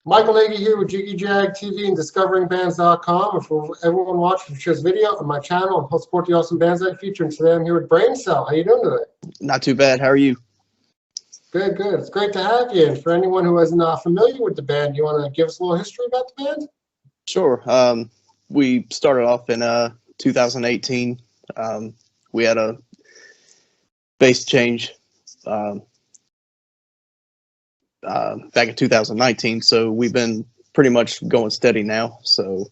Michael Nagy here with Jiggy Jag TV and Discoveringbands.com. And for everyone watching this video on my channel, and help support the awesome bands I feature. And today I'm here with Braincell. How you doing today? Not too bad. How are you? Good, good. It's great to have you. And for anyone who isn't familiar with the band, you want to give us a little history about the band? Sure. We started off in 2018. We had a bass change back in 2019, so we've been pretty much going steady now. So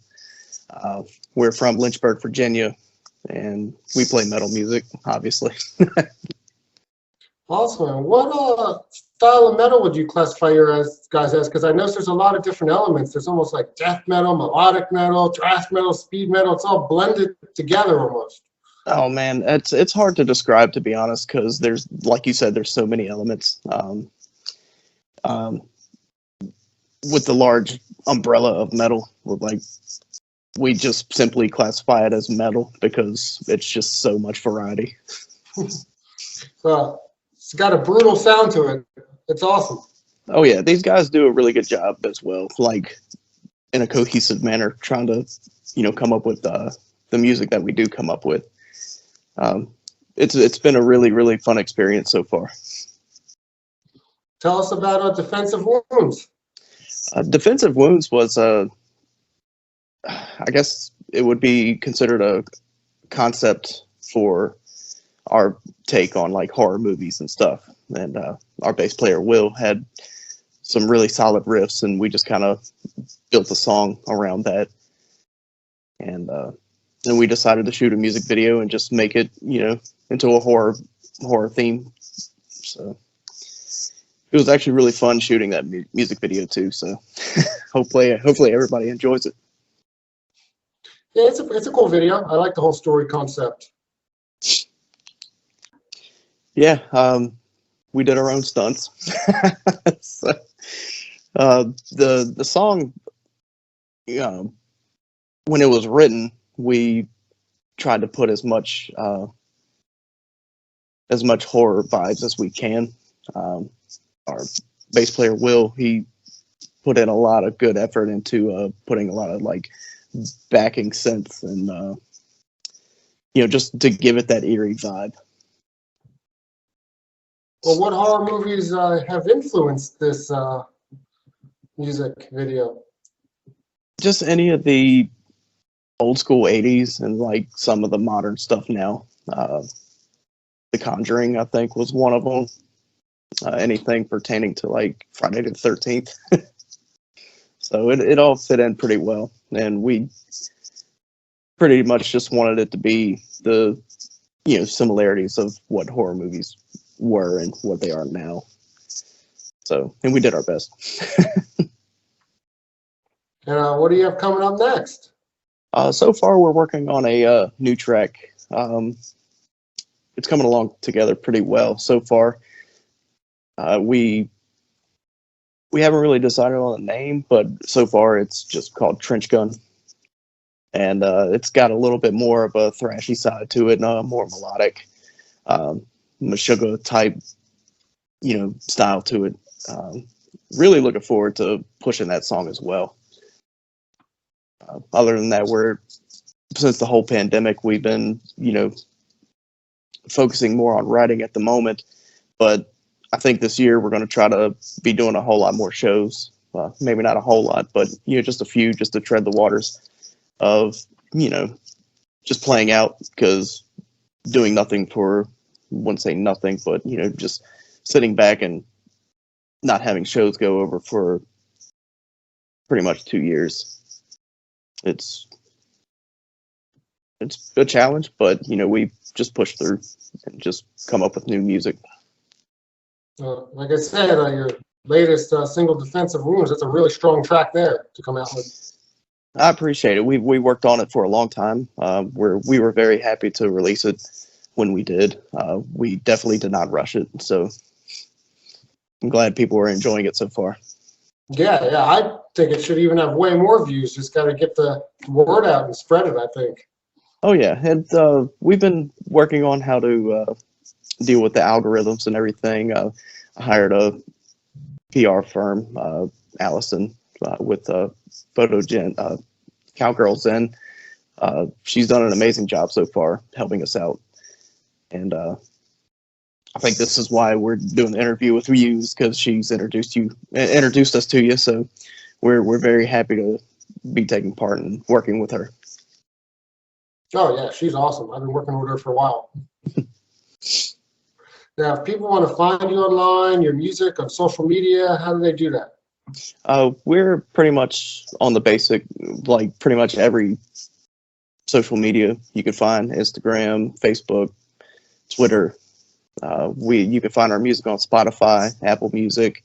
we're from Lynchburg, Virginia, and we play metal music, obviously. Awesome. What style of metal would you classify your guys as? Because I know there's a lot of different elements. There's almost like death metal, melodic metal, thrash metal, speed metal. It's all blended together almost. Oh man, it's hard to describe, to be honest, because there's, like you said, there's so many elements. With the large umbrella of metal, we just simply classify it as metal because it's just so much variety. So it's got a brutal sound to it. It's awesome. Oh yeah, these guys do a really good job as well, like in a cohesive manner, trying to, come up with the music that we do come up with. It's been a really, really fun experience so far. Tell us about Defensive Wounds. Defensive Wounds was I guess it would be considered a concept for our take on like horror movies and stuff. And our bass player Will had some really solid riffs, and we just kind of built a song around that. And then we decided to shoot a music video and just make it, into a horror theme. So it was actually really fun shooting that music video too. So hopefully everybody enjoys it. Yeah, it's a cool video. I like the whole story concept. Yeah, we did our own stunts. So, the song, when it was written, we tried to put as much horror vibes as we can. Our bass player Will, he put in a lot of good effort into putting a lot of like backing synths and just to give it that eerie vibe. Well, what horror movies have influenced this music video? Just any of the old school 80s and like some of the modern stuff now. The Conjuring, I think, was one of them. Anything pertaining to like Friday the 13th. So it all fit in pretty well, and we pretty much just wanted it to be the similarities of what horror movies were and what they are now. So, and we did our best. And what do you have coming up next? So far we're working on a new track. It's coming along together pretty well so far. We haven't really decided on a name, but so far it's just called Trench Gun. And it's got a little bit more of a thrashy side to it, more melodic, Meshuggah type, style to it. Really looking forward to pushing that song as well. Other than that, since the whole pandemic, we've been, focusing more on writing at the moment, but I think this year we're going to try to be doing a whole lot more shows. Maybe not a whole lot, but just a few, just to tread the waters of just playing out, because doing nothing for, I wouldn't say nothing, but just sitting back and not having shows go over for pretty much 2 years. It's a challenge, but we just push through and just come up with new music. Like I said, your latest single, Defensive Wounds, that's a really strong track there to come out with. I appreciate it. We worked on it for a long time. We were very happy to release it when we did. We definitely did not rush it, so I'm glad people are enjoying it so far. Yeah, I think it should even have way more views. Just got to get the word out and spread it, I think. Oh yeah, and we've been working on how to deal with the algorithms and everything. I hired a PR firm, Allison, with Photogen Cowgirls, and she's done an amazing job so far helping us out. And I think this is why we're doing the interview with you, because she's introduced us to you. So we're very happy to be taking part in working with her. Oh yeah, she's awesome. I've been working with her for a while. Now, if people want to find you online, your music on social media, how do they do that? We're pretty much on the basic, like pretty much every social media you could find: Instagram, Facebook, Twitter. You can find our music on Spotify, Apple Music,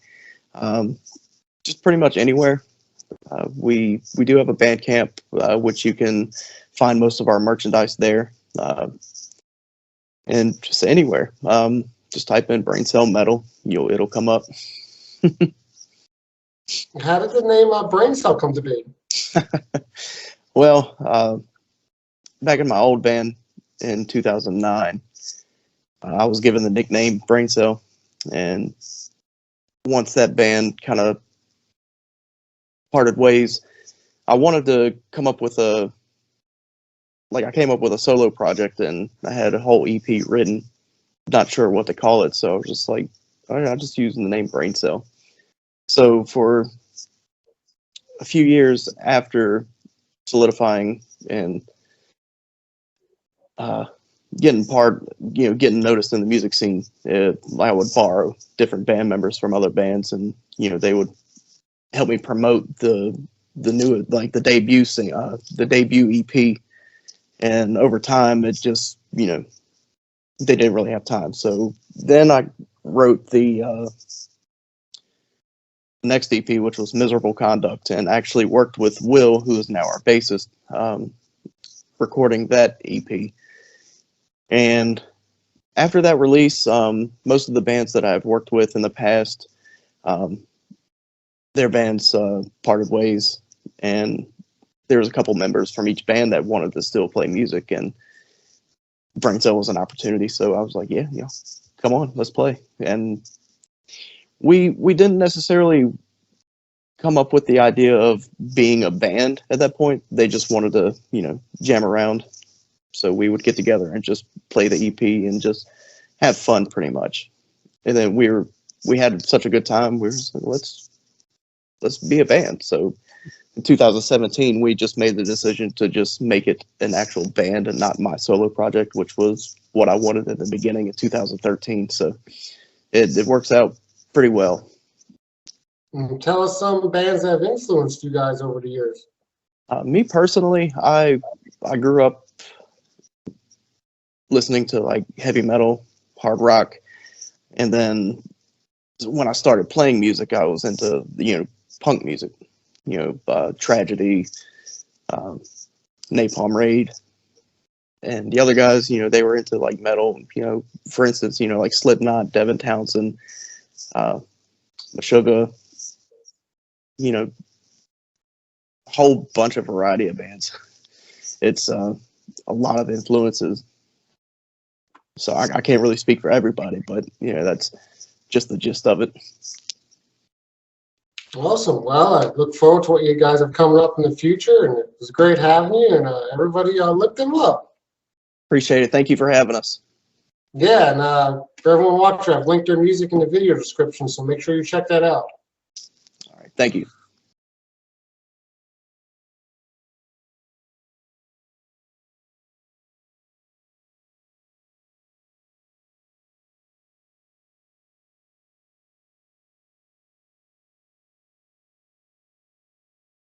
just pretty much anywhere. We do have a Bandcamp, which you can find most of our merchandise there, and just anywhere. Just type in Braincell Metal, it'll come up. How did the name Braincell come to be? Well, back in my old band in 2009, I was given the nickname Braincell, and once that band kind of parted ways, I wanted to come up with I came up with a solo project, and I had a whole EP written, not sure what to call it, so I was just like, all right, I'll just use the name Braincell. So for a few years after solidifying and getting noticed in the music scene, I would borrow different band members from other bands, and they would help me promote the new, the debut EP. And over time, it just they didn't really have time. So then I wrote the next EP, which was Miserable Conduct, and actually worked with Will, who is now our bassist, recording that EP. And after that release, most of the bands that I've worked with in the past, their bands parted ways, and there was a couple members from each band that wanted to still play music, and Braincell was an opportunity. So I was like, yeah, come on, let's play. And we didn't necessarily come up with the idea of being a band at that point. They just wanted to, jam around. So we would get together and just play the EP and just have fun, pretty much. And then we had such a good time. We were just like, let's be a band. So in 2017, we just made the decision to just make it an actual band and not my solo project, which was what I wanted at the beginning of 2013. So it works out pretty well. Tell us some bands that have influenced you guys over the years. Me personally, I grew up listening to heavy metal, hard rock, and then when I started playing music, I was into punk music, Tragedy, Napalm Raid, and the other guys, they were into metal, for instance, Slipknot, Devin Townsend, Meshuggah, whole bunch of variety of bands. It's a lot of influences. So I can't really speak for everybody, but that's just the gist of it. Awesome. Well, I look forward to what you guys have coming up in the future, and it was great having you. And everybody, look them up. Appreciate it. Thank you for having us. Yeah, and for everyone watching, I've linked their music in the video description, so make sure you check that out. All right. Thank you.